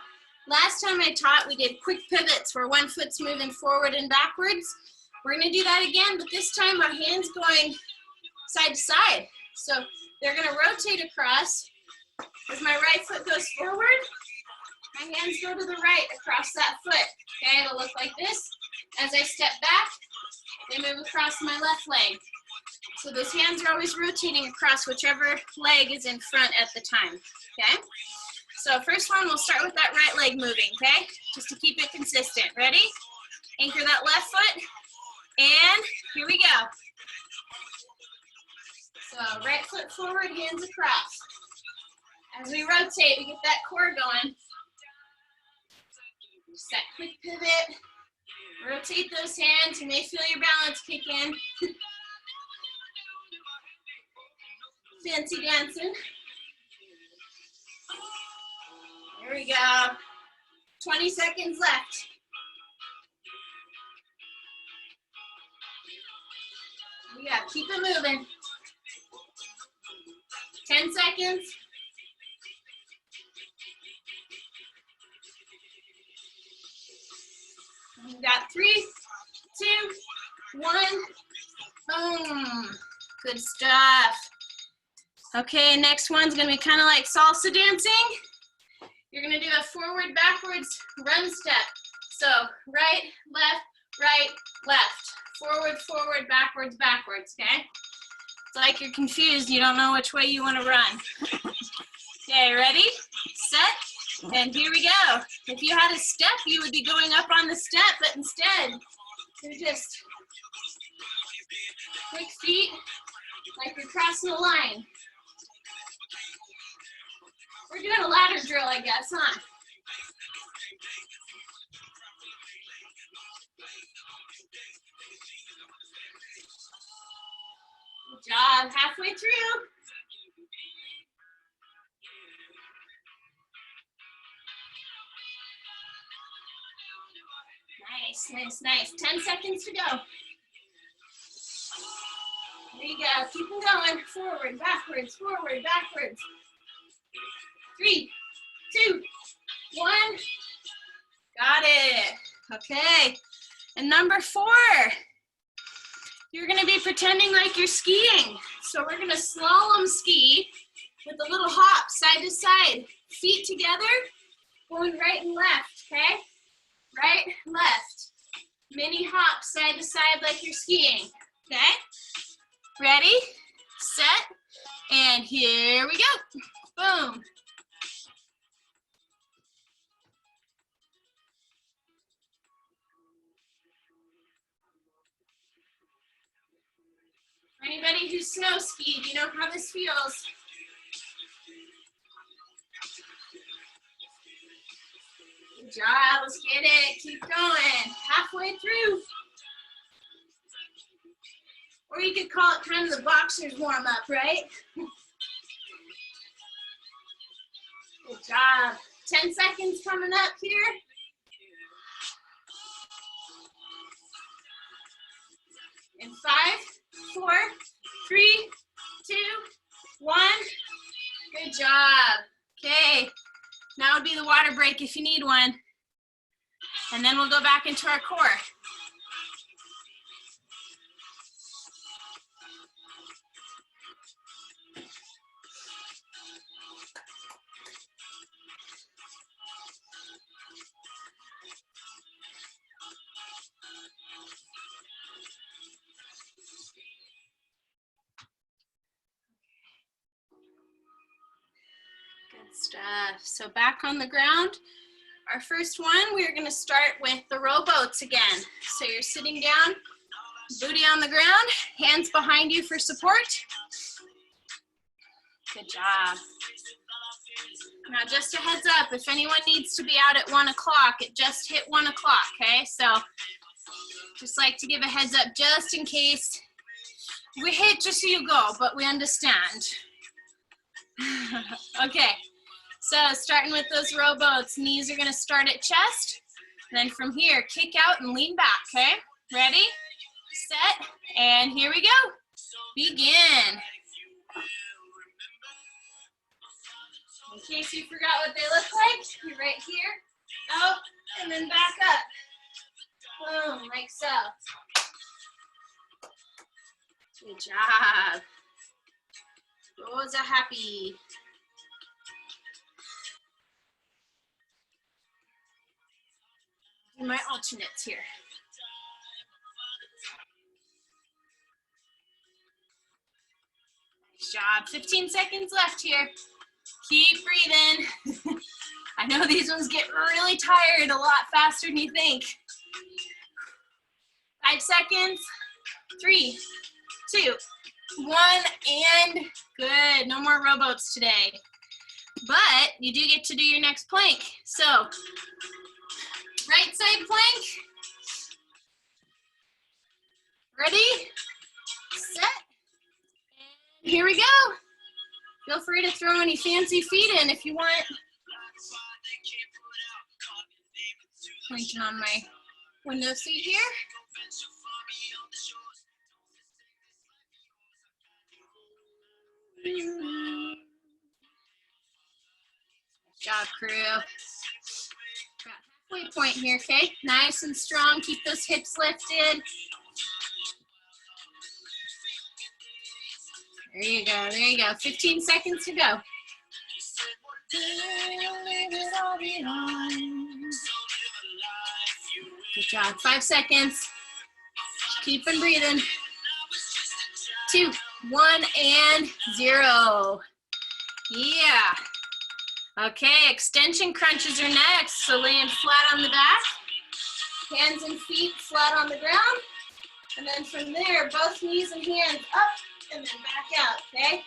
last time I taught, we did quick pivots where one foot's moving forward and backwards. We're gonna do that again, but this time our hands going side to side. So they're gonna rotate across. As my right foot goes forward, my hands go to the right across that foot. Okay, it'll look like this. As I step back, they move across my left leg. So those hands are always rotating across whichever leg is in front at the time, okay? So first one, we'll start with that right leg moving, okay? Just to keep it consistent. Ready? Anchor that left foot, and here we go. So right foot forward, hands across. As we rotate, we get that core going. Just that quick pivot. Rotate those hands. You may feel your balance kick in. Fancy dancing. There we go. 20 seconds left. Yeah, keep it moving. 10 seconds. We got 3, 2, 1. Boom. Good stuff. Okay, next one's gonna be kind of like salsa dancing. You're gonna do a forward, backwards, run step. So right, left. Forward, forward, backwards, backwards, okay? It's like you're confused, you don't know which way you wanna run. Okay, ready, set, and here we go. If you had a step, you would be going up on the step, but instead, you're just quick feet, like you're crossing a line. We're doing a ladder drill, I guess, huh? Good job, halfway through. Nice, nice, nice. 10 seconds to go. There you go, keep them going. Forward, backwards, forward, backwards. 3, 2, 1. Got it. Okay. And number 4, you're going to be pretending like you're skiing. So we're going to slalom ski with a little hop side to side. Feet together, going right and left, okay? Right, left. Mini hop side to side like you're skiing, okay? Ready, set, and here we go. Boom. Anybody who's snow skied, you know how this feels. Good job, let's get it, keep going, halfway through. Or you could call it kind of the boxer's warm up, right? Good job. 10 seconds coming up here. In 5, 4, 3, 2, 1. Good job. Okay. Now would be the water break if you need one. And then we'll go back into our core. Good stuff. So back on the ground. Our first one, we're going to start with the rowboats again. So you're sitting down, booty on the ground, hands behind you for support. Good job. Now just a heads up, if anyone needs to be out at 1 o'clock, it just hit 1 o'clock, okay? So just like to give a heads up just in case. We hit just so you go, but we understand. Okay. So starting with those rowboats, knees are gonna start at chest. Then from here, kick out and lean back, okay? Ready, set, and here we go. Begin. In case you forgot what they look like, you're right here, out, and then back up. Boom, like so. Good job. Those are happy. My alternates here. Nice job. 15 seconds left here. Keep breathing. I know these ones get really tired a lot faster than you think. 5 seconds. 3, 2, 1, and good. No more rowboats today. But you do get to do your next plank. So right side plank. Ready, set, and here we go. Feel free to throw any fancy feet in if you want. Planking on my window seat here. Good job, crew. Halfway point here, okay? Nice and strong. Keep those hips lifted. There you go. There you go. 15 seconds to go. Good job. 5 seconds. Keep on breathing. 2, 1, and 0. Yeah. Okay, extension crunches are next. So laying flat on the back, hands and feet flat on the ground. And then from there, both knees and hands up and then back out, okay?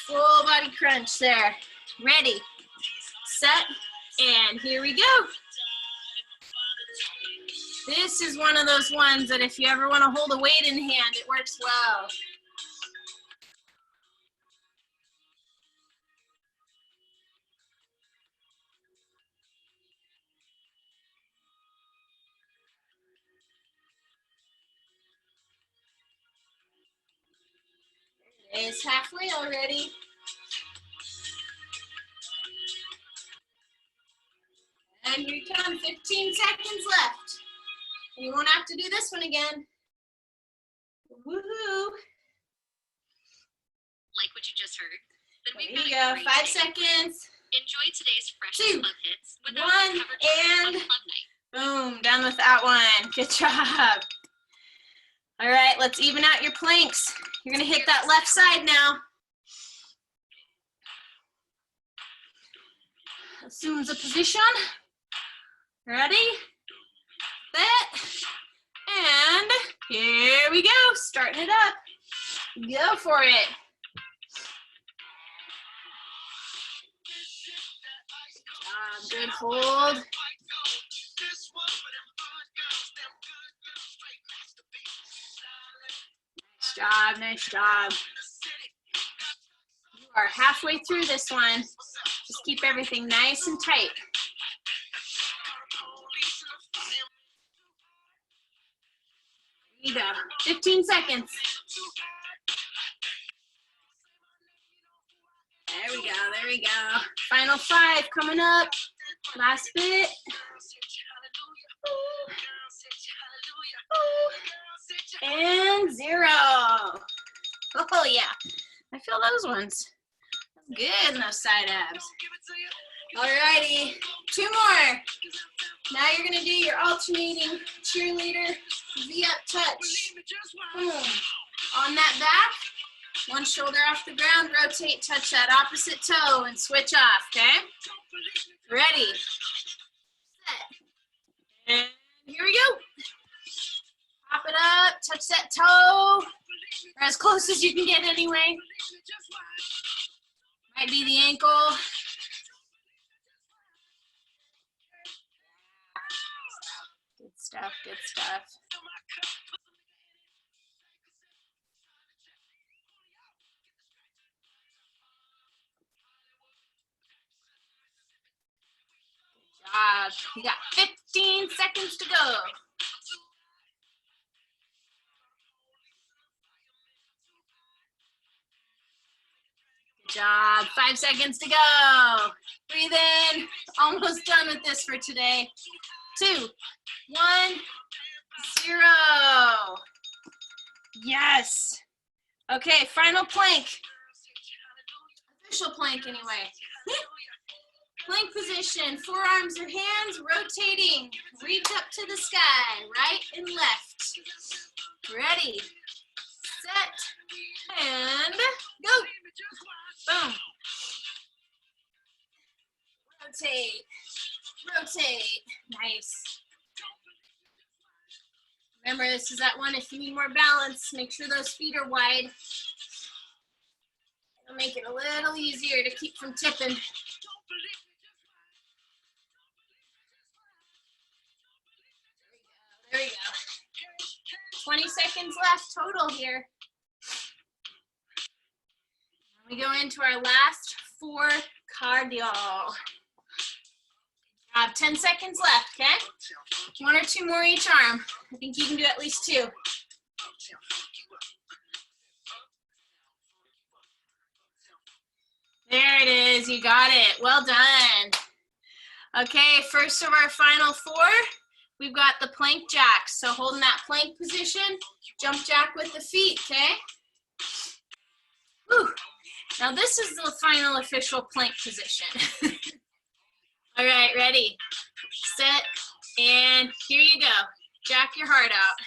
Full body crunch there. Ready, set, and here we go. This is one of those ones that if you ever want to hold a weight in hand, it works well. It's halfway already. And here you come, 15 seconds left. And you won't have to do this one again. Woohoo! Like what you just heard? Then There you go, 5 seconds. Enjoy today's fresh 2, club hits with 1, cover charge and on club night. boom, done with that one. Good job. All right, let's even out your planks. You're gonna hit that left side now. Assume the position. Ready, set, and here we go, starting it up. Go for it. Good hold. Nice job, nice job. You are halfway through this one. Just keep everything nice and tight. There you go. 15 seconds. There we go, there we go. Final 5 coming up. Last bit. And 0. Oh yeah, I feel those ones. Good in those side abs. Alrighty, 2 more. Now you're gonna do your alternating cheerleader V-up touch. Boom. On that back, one shoulder off the ground, rotate, touch that opposite toe, and switch off, okay? Ready, set, and here we go. Pop it up, touch that toe, or as close as you can get anyway. Might be the ankle. Good stuff, good stuff. Good job. You got 15 seconds to go. Good job. 5 seconds to go. Breathe in. Almost done with this for today. 2, 1, 0. Yes. Okay, final plank. Official plank anyway. Plank position, forearms or hands rotating. Reach up to the sky, right and left. Ready, set, and go. Boom. Rotate, rotate. Nice. Remember, this is that one if you need more balance, make sure those feet are wide. It'll make it a little easier to keep from tipping. There we go. 20 seconds left total here. We go into our last 4 cardio. I have 10 seconds left, okay? 1 or 2 more each arm. I think you can do at least 2. There it is, you got it. Well done. Okay, first of our final 4, we've got the plank jacks. So holding that plank position, jump jack with the feet, okay? Whew. Now this is the final official plank position. All right, ready, set, and here you go. Jack your heart out.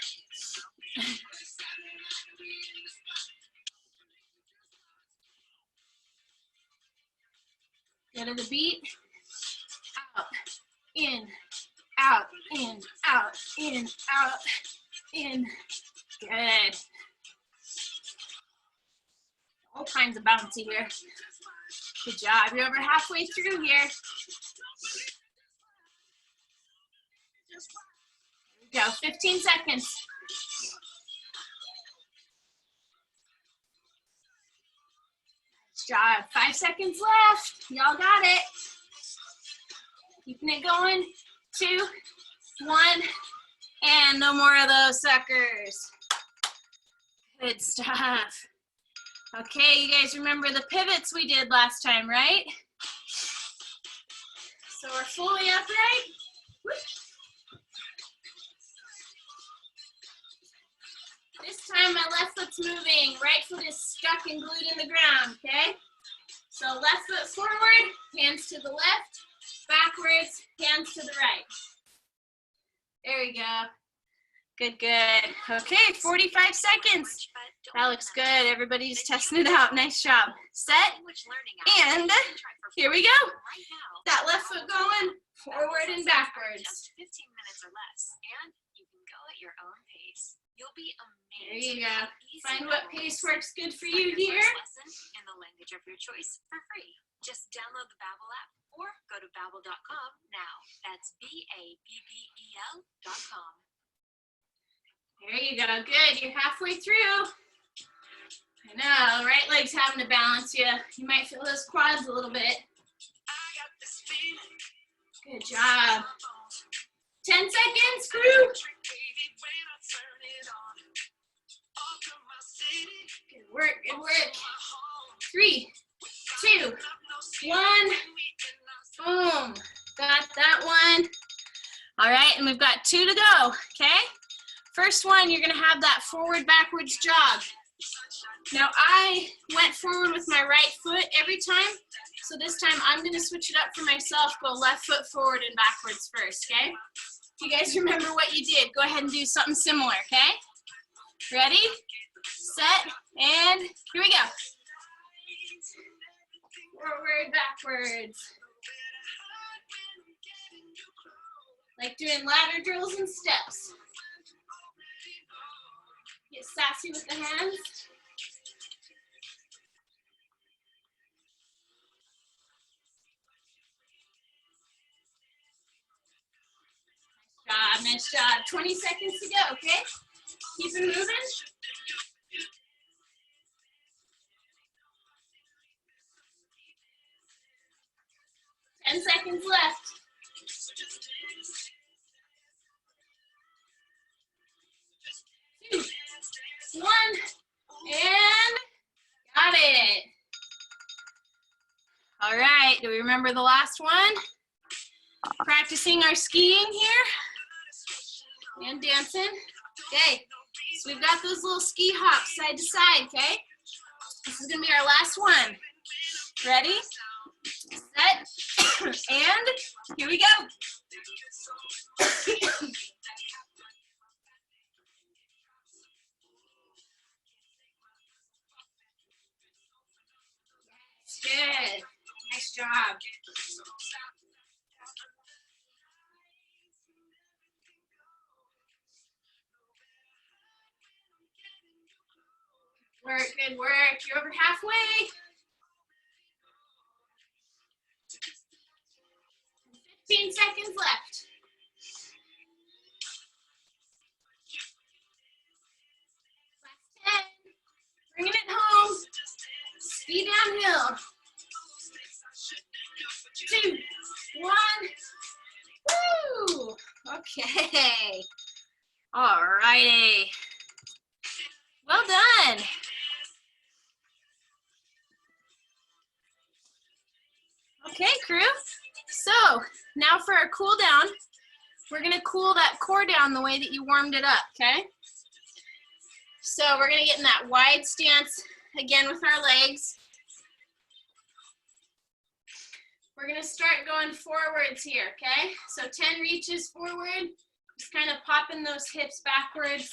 Go to the beat. Out, in, out, in, out, in, out, in. Good. All kinds of bouncy here. Good job. You're over halfway through here. There we go. 15 seconds. Nice job. 5 seconds left. Y'all got it. Keeping it going. 2, 1, and no more of those suckers. Good stuff. Okay, you guys remember the pivots we did last time, right? So we're fully upright. Whoop. This time my left foot's moving, right foot is stuck and glued in the ground, okay? So left foot forward, hands to the left, backwards, hands to the right. There we go. Good, good. Okay, 45 seconds. That looks good. Everybody's testing it out. Nice job. Set, and here we go. That left foot going forward and backwards. 15 minutes or less, and you can go at at your own pace. You'll be amazed. There you go. how easy Find it what will pace be. works good for Start you your here. first lesson in the language of your choice for free. Just download the Babbel app or go to babbel.com now. That's BABBEL.com. There you go. Good. You're halfway through. I know. Right leg's having to balance you. You might feel those quads a little bit. Good job. 10 seconds, crew. Good work, good work. 3, 2, 1. Boom. Got that one. All right, and we've got 2 to go, okay? First one, you're gonna have that forward, backwards jog. Now, I went forward with my right foot every time, so this time I'm gonna switch it up for myself, go left foot forward and backwards first, okay? If you guys remember what you did, go ahead and do something similar, okay? Ready, set, and here we go. Forward, backwards. Like doing ladder drills and steps. Get sassy with the hands. Nice job. 20 seconds to go, okay? Keep it moving. 10 seconds left. 2, 1, and got it. All right, do we remember the last one? Practicing our skiing here and dancing. Okay, so we've got those little ski hops side to side, okay? This is gonna be our last one. Ready, set, and here we go. Good, nice job. Work, good work. You're over halfway. 15 seconds left. Last 10. Bringing it home. Ski downhill. 2, 1. Woo! Okay. All righty. Well done. Okay, crew. So now for our cool down, we're gonna cool that core down the way that you warmed it up, okay? So we're gonna get in that wide stance again with our legs. We're gonna start going forwards here, okay? So 10 reaches forward, just kind of popping those hips backwards.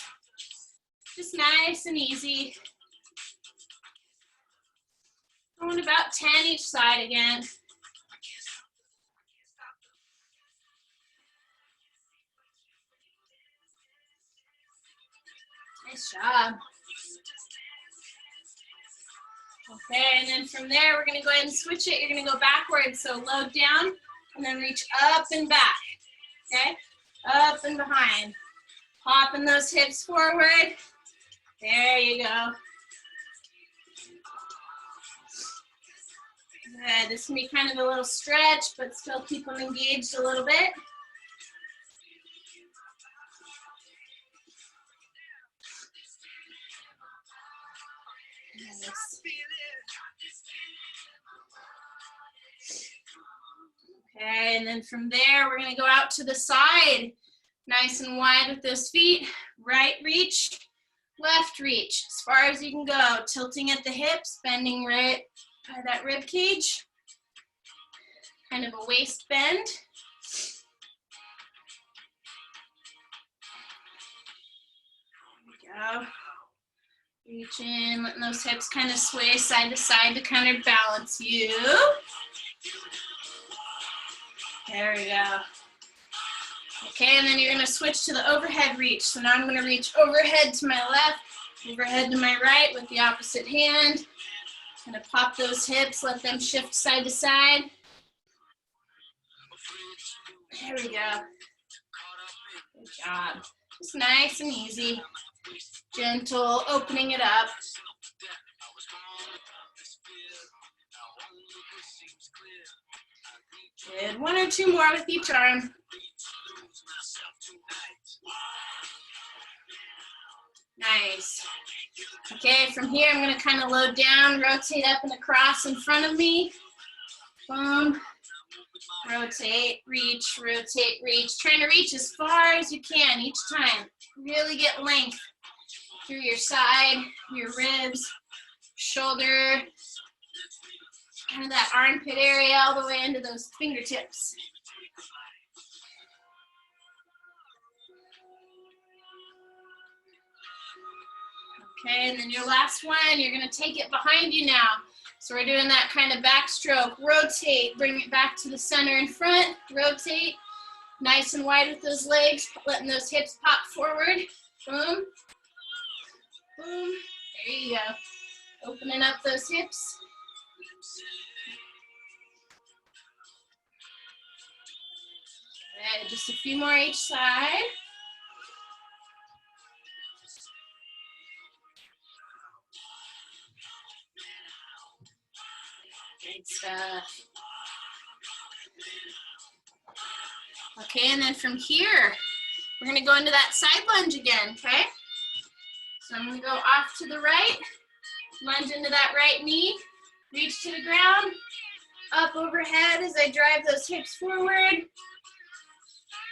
Just nice and easy. Going about 10 each side again. Nice job. Okay, and then from there, we're gonna go ahead and switch it. You're gonna go backwards, so load down, and then reach up and back, okay? Up and behind. Popping those hips forward. There you go. Good, this can be kind of a little stretch, but still keep them engaged a little bit. Nice. Okay, and then from there, we're gonna go out to the side, nice and wide with those feet. Right reach, left reach, as far as you can go. Tilting at the hips, bending right by that rib cage. Kind of a waist bend. There we go. Reach in, letting those hips kind of sway side to side to counterbalance you. There we go. Okay, and then you're gonna switch to the overhead reach. So now I'm gonna reach overhead to my left, overhead to my right with the opposite hand. Gonna pop those hips, let them shift side to side. There we go. Good job. Just nice and easy. Gentle, opening it up. Good. One or two more with each arm. Nice. Okay, from here I'm going to kind of load down, rotate up and across in front of me. Boom. Rotate, reach, rotate, reach. Trying to reach as far as you can each time. Really get length through your side, your ribs, shoulder, kind of that armpit area all the way into those fingertips. Okay, and then your last one, you're gonna take it behind you now. So we're doing that kind of backstroke. Rotate, bring it back to the center in front, rotate. Nice and wide with those legs, letting those hips pop forward. Boom, boom, there you go. Opening up those hips. Okay, just a few more each side. Good stuff. Okay, and then from here, we're gonna go into that side lunge again, okay? So I'm gonna go off to the right, lunge into that right knee, reach to the ground, up overhead as I drive those hips forward.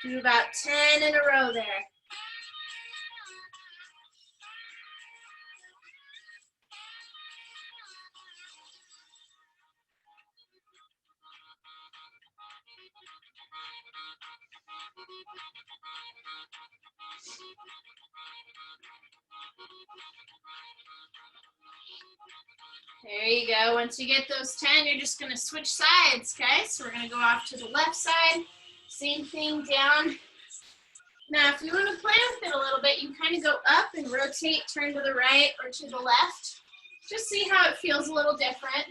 Do about 10 in a row there. There you go. Once you get those 10, you're just going to switch sides, okay? So we're going to go off to the left side. Same thing down. Now, if you want to play with it a little bit, you can kind of go up and rotate, turn to the right or to the left. Just see how it feels a little different.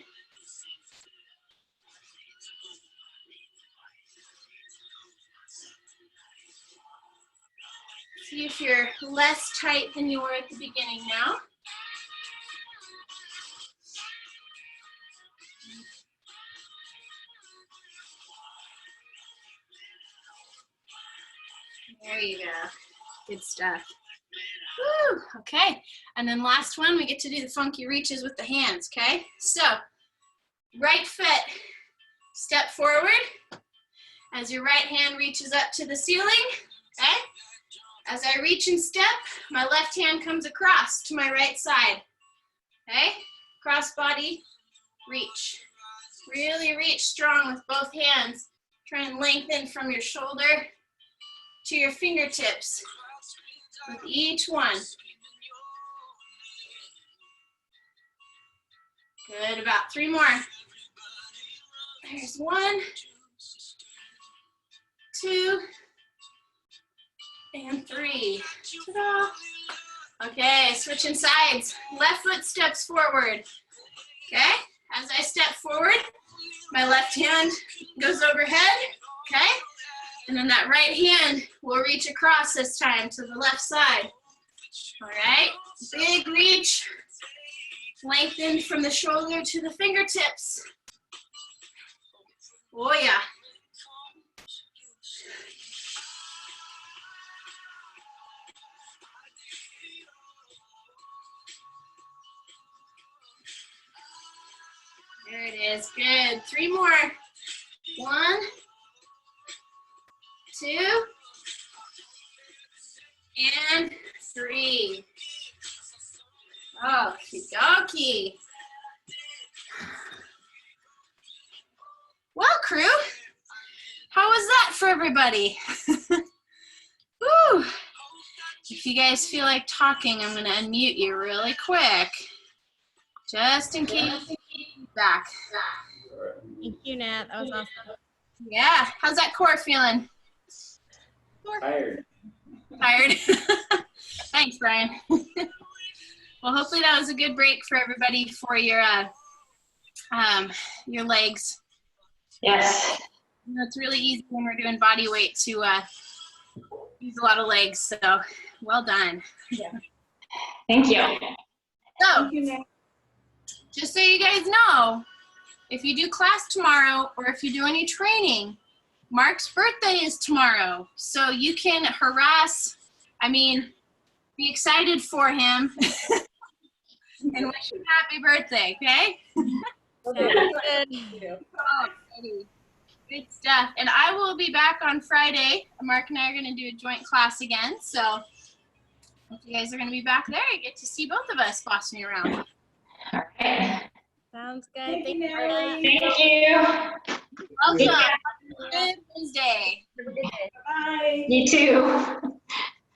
See if you're less tight than you were at the beginning now. There you go. Good stuff. Woo, okay. And then last one, we get to do the funky reaches with the hands, okay? So, right foot, step forward as your right hand reaches up to the ceiling, okay? As I reach and step, my left hand comes across to my right side, okay? Cross body, reach. Really reach strong with both hands. Try and lengthen from your shoulder to your fingertips with each one. Good, about 3 more. There's 1, 2, and 3. Ta-da. Okay, switching sides. Left foot steps forward. Okay, as I step forward, my left hand goes overhead, okay? And then that right hand will reach across this time to the left side. All right, big reach. Lengthen from the shoulder to the fingertips. Oh yeah. There it is, good. 3 more. 1, 2, and 3. Okie dokie. Well, crew, how was that for everybody? Woo. If you guys feel like talking, I'm going to unmute you really quick, just in case you need feedback. Thank you, Nat. That was awesome. Yeah, how's that core feeling? Tired. Tired? Thanks, Brian. Well, hopefully that was a good break for everybody for your legs. Yes. You know, it's really easy when we're doing body weight to use a lot of legs, so well done. Thank you. So, just so you guys know, if you do class tomorrow or if you do any training, Mark's birthday is tomorrow, so you can be excited for him and wish him happy birthday, okay? Good stuff. And I will be back on Friday. Mark and I are going to do a joint class again, so if you guys are going to be back there, you get to see both of us bossing you around. All right. Sounds good. Thank you. Thank you. Welcome. Good Wednesday. Bye. You too.